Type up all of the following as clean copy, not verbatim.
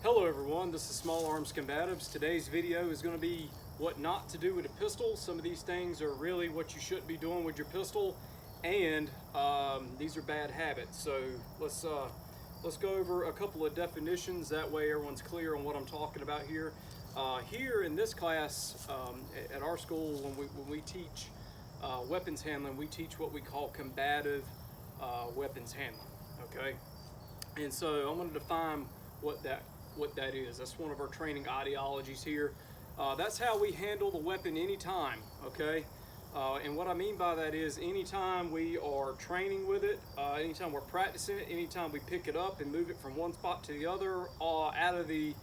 Hello everyone, this is Small Arms Combatives. Today's video is going to be what not to do with a pistol. Some of these things are really what you shouldn't be doing with your pistol, and these are bad habits. So let's go over a couple of definitions. That way everyone's clear on what I'm talking about here. Here in this class at our school, when we teach weapons handling, we teach what we call combative weapons handling. Okay, and so I'm going to define what that is. That's one of our training ideologies here. That's how we handle the weapon anytime, okay? And what I mean by that is anytime we are training with it, anytime we're practicing it, anytime we pick it up and move it from one spot to the other, out of the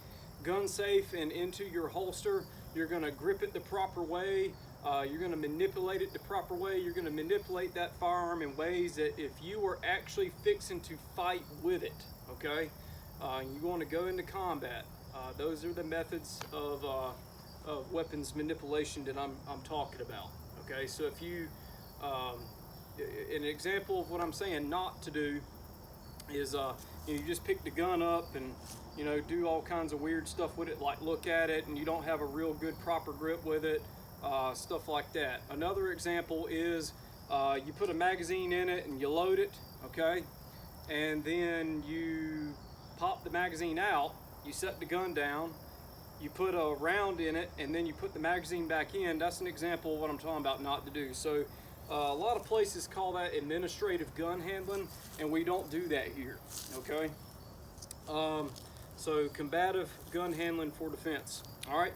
gun safe and into your holster, you're gonna grip it the proper way, you're gonna manipulate it the proper way, you're gonna manipulate that firearm in ways that if you were actually fixing to fight with it, okay? You want to go into combat. Those are the methods of weapons manipulation that I'm talking about. Okay, so if you, an example of what I'm saying not to do is you just pick the gun up and do all kinds of weird stuff with it, like look at it and you don't have a real good proper grip with it, stuff like that. Another example is you put a magazine in it and you load it, okay, and then you pop the magazine out, you set the gun down, you put a round in it, and then you put the magazine back in. That's an example of what I'm talking about not to do. So a lot of places call that administrative gun handling, and we don't do that here, okay? So combative gun handling for defense. All right,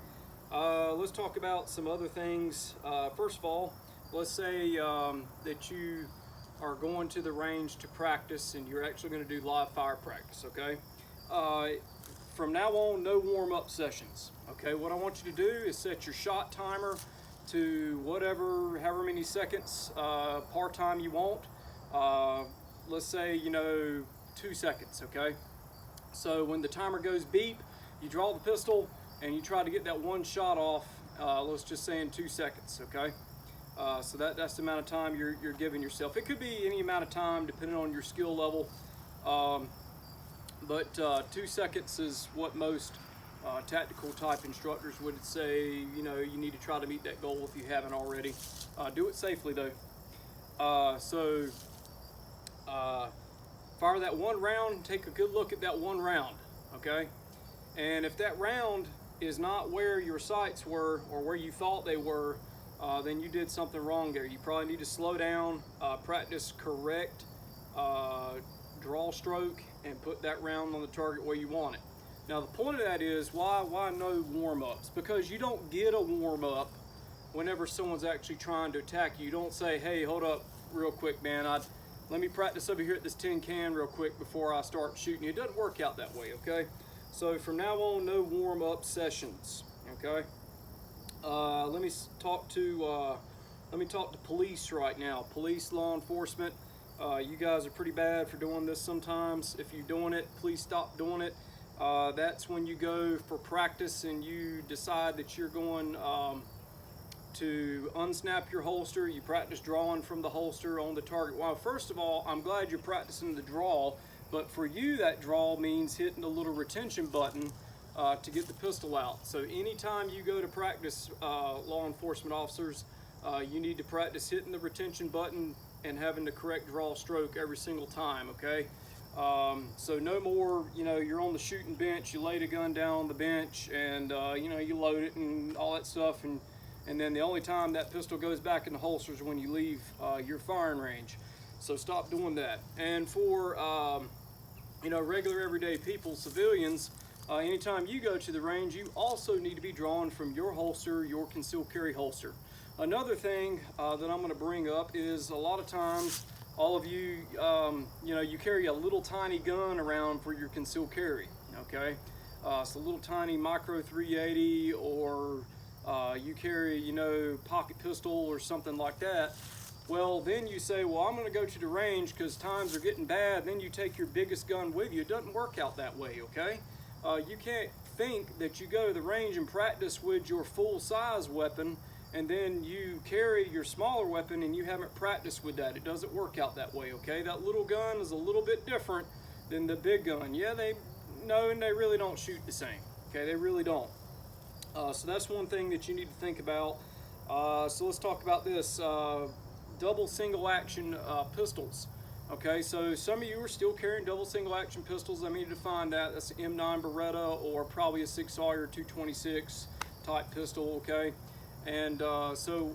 let's talk about some other things. First of all, let's say that you are going to the range to practice and you're actually going to do live fire practice, okay? From now on, no warm-up sessions, okay? What I want you to do is set your shot timer to however many seconds par time you want. Let's say, 2 seconds, okay? So when the timer goes beep, you draw the pistol and you try to get that one shot off, let's just say in 2 seconds, okay? So that's the amount of time you're giving yourself. It could be any amount of time depending on your skill level, but 2 seconds is what most tactical type instructors would say. You need to try to meet that goal if you haven't already. Do it safely though. Fire that one round, take a good look at that one round, okay? And if that round is not where your sights were or where you thought they were, then you did something wrong there. You probably need to slow down, practice correct draw stroke, and put that round on the target where you want it. Now the point of that is, why no warm-ups? Because you don't get a warm-up whenever someone's actually trying to attack you. You don't say, hey, hold up real quick, man. Let me practice over here at this tin can real quick before I start shooting you. It doesn't work out that way, okay? So from now on, no warm-up sessions, okay? Let me talk to police right now. Police, law enforcement. You guys are pretty bad for doing this sometimes. If you're doing it, please stop doing it. That's when you go for practice and you decide that you're going to unsnap your holster. You practice drawing from the holster on the target. Well, first of all, I'm glad you're practicing the draw, but for you, that draw means hitting the little retention button to get the pistol out. So anytime you go to practice, law enforcement officers, you need to practice hitting the retention button and having the correct draw stroke every single time, okay? So no more, you're on the shooting bench, you lay the gun down on the bench and, you load it and all that stuff, and then the only time that pistol goes back in the holster is when you leave your firing range. So stop doing that. And for, regular everyday people, civilians, anytime you go to the range, you also need to be drawing from your holster, your concealed carry holster. Another thing that I'm going to bring up is a lot of times, all of you, you carry a little tiny gun around for your concealed carry, okay? It's a little tiny micro 380, or you carry, pocket pistol or something like that. Well, then you say, well, I'm going to go to the range because times are getting bad. Then you take your biggest gun with you. It doesn't work out that way, okay? You can't think that you go to the range and practice with your full-size weapon and then you carry your smaller weapon and you haven't practiced with that. It doesn't work out that way, okay? That little gun is a little bit different than the big gun. Yeah, no, and they really don't shoot the same. Okay, they really don't. So that's one thing that you need to think about. So let's talk about this. Double single action pistols. Okay, so some of you are still carrying double single action pistols. Let me define that. That's an M9 Beretta or probably a Sig Sauer 226 type pistol, okay? And so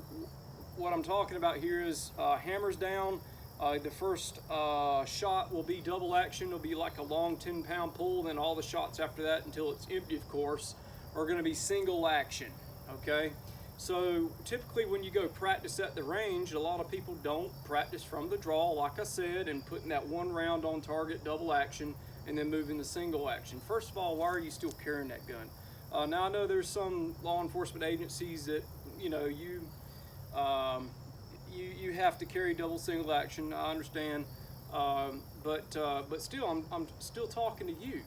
what I'm talking about here is hammers down. The first shot will be double action. It'll be like a long 10-pound pull. Then all the shots after that, until it's empty, of course, are going to be single action, okay? So typically when you go practice at the range, a lot of people don't practice from the draw, like I said, and putting that one round on target, double action, and then moving the single action. First of all, why are you still carrying that gun? Now I know there's some law enforcement agencies that, you know, you have to carry double single action. I understand, but still, I'm still talking to you.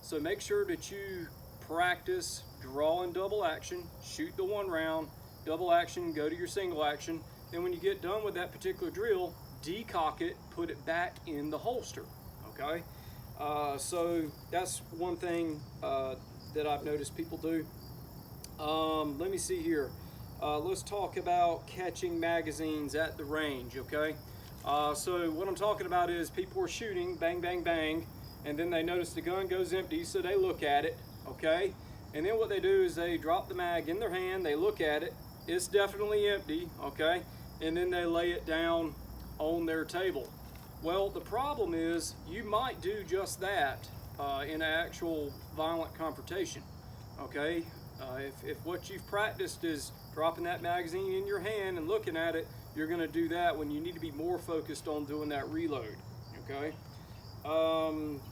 So make sure that you practice drawing double action, shoot the one round, double action, go to your single action. Then when you get done with that particular drill, decock it, put it back in the holster, okay? So that's one thing that I've noticed people do. Let me see here. Let's talk about catching magazines at the range, okay? So what I'm talking about is people are shooting, bang, bang, bang, and then they notice the gun goes empty, so they look at it, okay? And then what they do is they drop the mag in their hand, they look at it, it's definitely empty, okay? And then they lay it down on their table. Well, the problem is you might do just that in an actual violent confrontation, okay? If what you've practiced is dropping that magazine in your hand and looking at it, you're gonna do that when you need to be more focused on doing that reload, okay?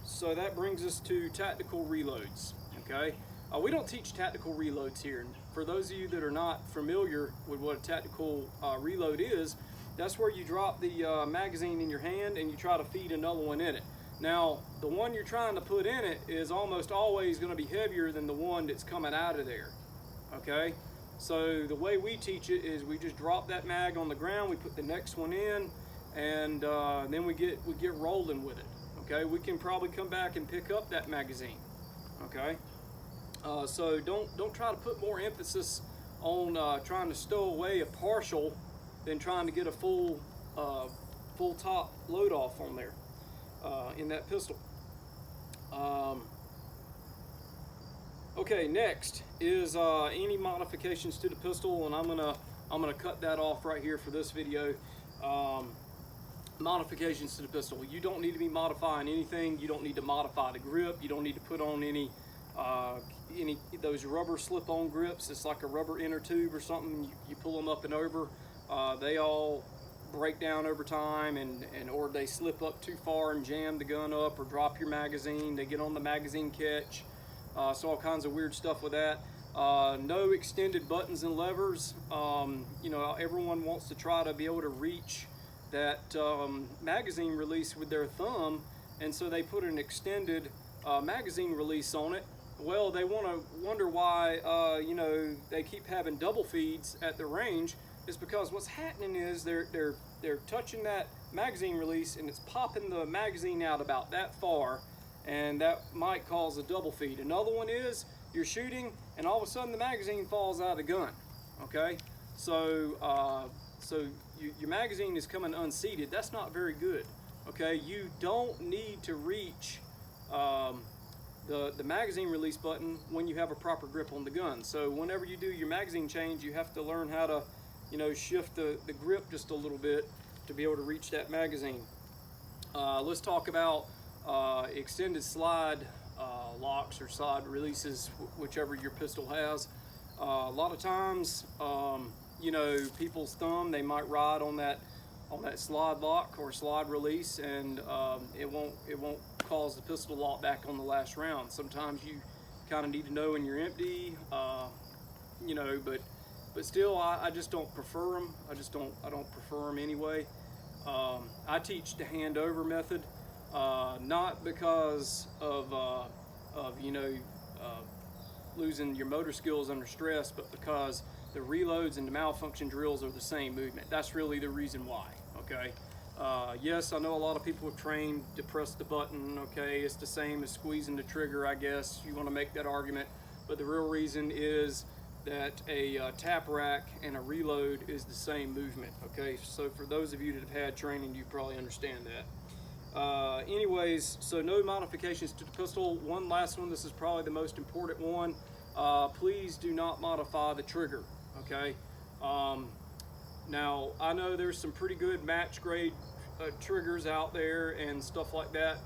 So that brings us to tactical reloads, okay? We don't teach tactical reloads here. And for those of you that are not familiar with what a tactical reload is, that's where you drop the magazine in your hand and you try to feed another one in it. Now, the one you're trying to put in it is almost always going to be heavier than the one that's coming out of there, okay? So the way we teach it is we just drop that mag on the ground, we put the next one in, and then we get rolling with it, okay? We can probably come back and pick up that magazine, okay? So don't try to put more emphasis on trying to stow away a partial than trying to get a full top load off on there in that pistol. Okay, next is any modifications to the pistol, and I'm gonna cut that off right here for this video. Modifications to the pistol. You don't need to be modifying anything. You don't need to modify the grip. You don't need to put on any those rubber slip-on grips. It's like a rubber inner tube or something. You pull them up and over. They all break down over time, or they slip up too far and jam the gun up, or drop your magazine. They get on the magazine catch. So all kinds of weird stuff with that. No extended buttons and levers. You know, everyone wants to try to be able to reach that magazine release with their thumb, and so they put an extended magazine release on it. Well, they wonder why you know, they keep having double feeds at the range. Is because what's happening is they're touching that magazine release and it's popping the magazine out about that far, and that might cause a double feed. Another one is you're shooting and all of a sudden the magazine falls out of the gun, okay? So your magazine is coming unseated. That's not very good, okay? You don't need to reach the magazine release button when you have a proper grip on the gun. So whenever you do your magazine change, you have to learn how to, you know, shift the grip just a little bit to be able to reach that magazine. Let's talk about extended slide locks or slide releases, whichever your pistol has. A lot of times, you know, people's thumb, they might ride on that slide lock or slide release, and it won't cause the pistol to lock back on the last round. Sometimes you kind of need to know when you're empty, you know, but still, I just don't prefer them. I don't prefer them anyway. I teach the hand over method, not because of you know, losing your motor skills under stress, but because the reloads and the malfunction drills are the same movement. That's really the reason why, okay? Yes, I know a lot of people have trained to press the button, okay? It's the same as squeezing the trigger, I guess. You want to make that argument. But the real reason is that a tap rack and a reload is the same movement, okay? So for those of you that have had training, you probably understand that. Anyways, so no modifications to the pistol. One last one, this is probably the most important one. Please do not modify the trigger, okay? Now, I know there's some pretty good match grade triggers out there and stuff like that,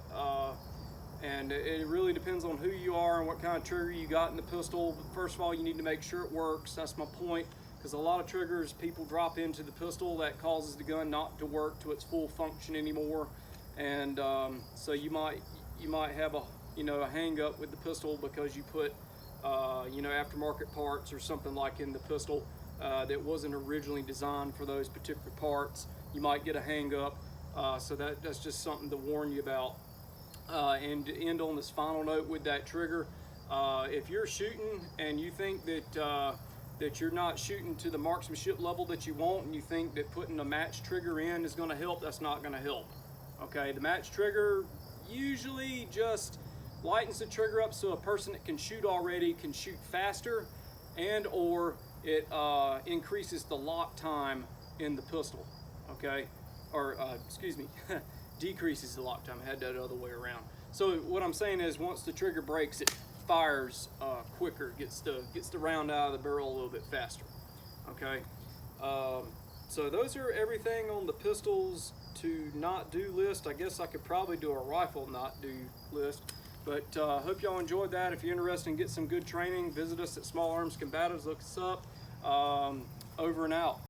and it really depends on who you are and what kind of trigger you got in the pistol. But first of all, you need to make sure it works. That's my point, because a lot of triggers people drop into the pistol that causes the gun not to work to its full function anymore, and so you might have a hang up with the pistol because you put aftermarket parts or something like in the pistol that wasn't originally designed for those particular parts. You might get a hang up, so that's just something to warn you about. And to end on this final note with that trigger, if you're shooting and you think that you're not shooting to the marksmanship level that you want, and you think that putting a match trigger in is going to help, that's not going to help. Okay, the match trigger usually just lightens the trigger up so a person that can shoot already can shoot faster, and or it increases the lock time in the pistol, okay? Or, excuse me, decreases the lock time. I had that other way around. So what I'm saying is once the trigger breaks, it fires quicker, gets the round out of the barrel a little bit faster, okay? So those are everything on the pistols to not do list. I guess I could probably do a rifle not do list. But hope y'all enjoyed that. If you're interested in getting some good training, visit us at Small Arms Combatives. Look us up. Over and out.